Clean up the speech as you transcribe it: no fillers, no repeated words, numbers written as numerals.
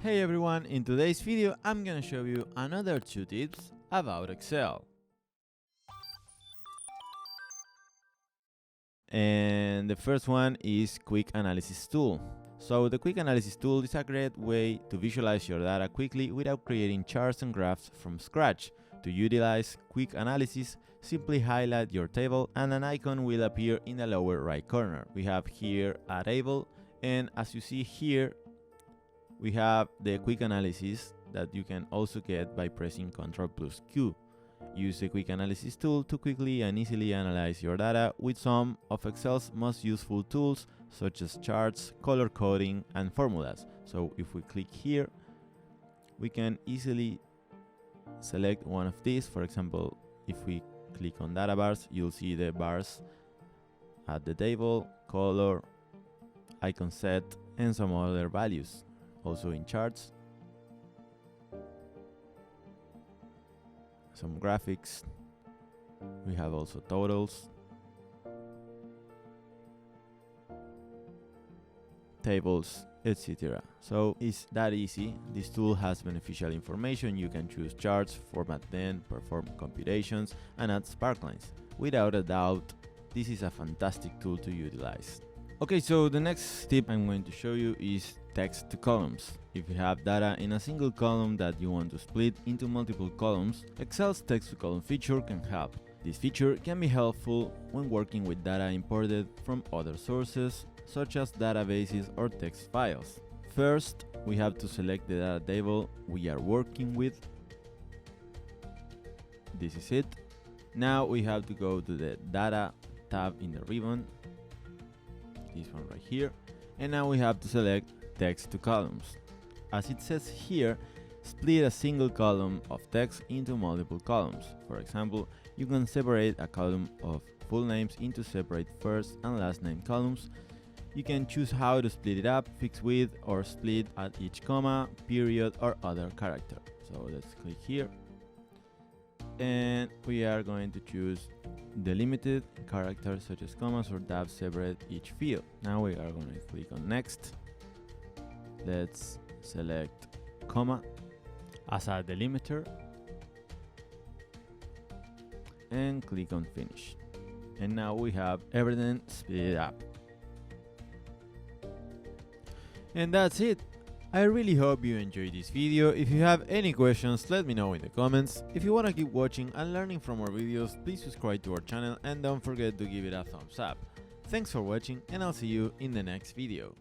Hey everyone, in today's video I'm gonna show you another 2 tips about Excel. And the first one is Quick Analysis Tool. So the Quick Analysis Tool is a great way to visualize your data quickly without creating charts and graphs from scratch. To utilize Quick Analysis, simply highlight your table and an icon will appear in the lower right corner. We have here a table, and as you see here, we have the quick analysis that you can also get by pressing Ctrl+Q. Use the quick analysis tool to quickly and easily analyze your data with some of Excel's most useful tools such as charts, color coding, and formulas. So if we click here, we can easily select one of these. For example, if we click on data bars, you'll see the bars at the table, color, icon set, and some other values. Also in charts, some graphics, we have also totals, tables, etc. So it's that easy. This tool has beneficial information. You can choose charts, format them, perform computations, and add sparklines. Without a doubt, this is a fantastic tool to utilize. Okay, so the next tip I'm going to show you is text to columns. If you have data in a single column that you want to split into multiple columns, Excel's text to column feature can help. This feature can be helpful when working with data imported from other sources, such as databases or text files. First, we have to select the data table we are working with. This is it. Now we have to go to the Data tab in the ribbon, this one right here, and now we have to select text to columns. As it says here, split a single column of text into multiple columns. For example, you can separate a column of full names into separate first and last name columns. You can choose how to split it up, fixed width, or split at each comma, period, or other character. So let's click here, and we are going to choose delimited characters such as commas or tabs separate each field. Now we are going to click on next. Let's select comma as a delimiter and click on finish. And now we have everything split up. And that's it. I really hope you enjoyed this video. If you have any questions, let me know in the comments. If you want to keep watching and learning from our videos, please subscribe to our channel and don't forget to give it a thumbs up. Thanks for watching, and I'll see you in the next video.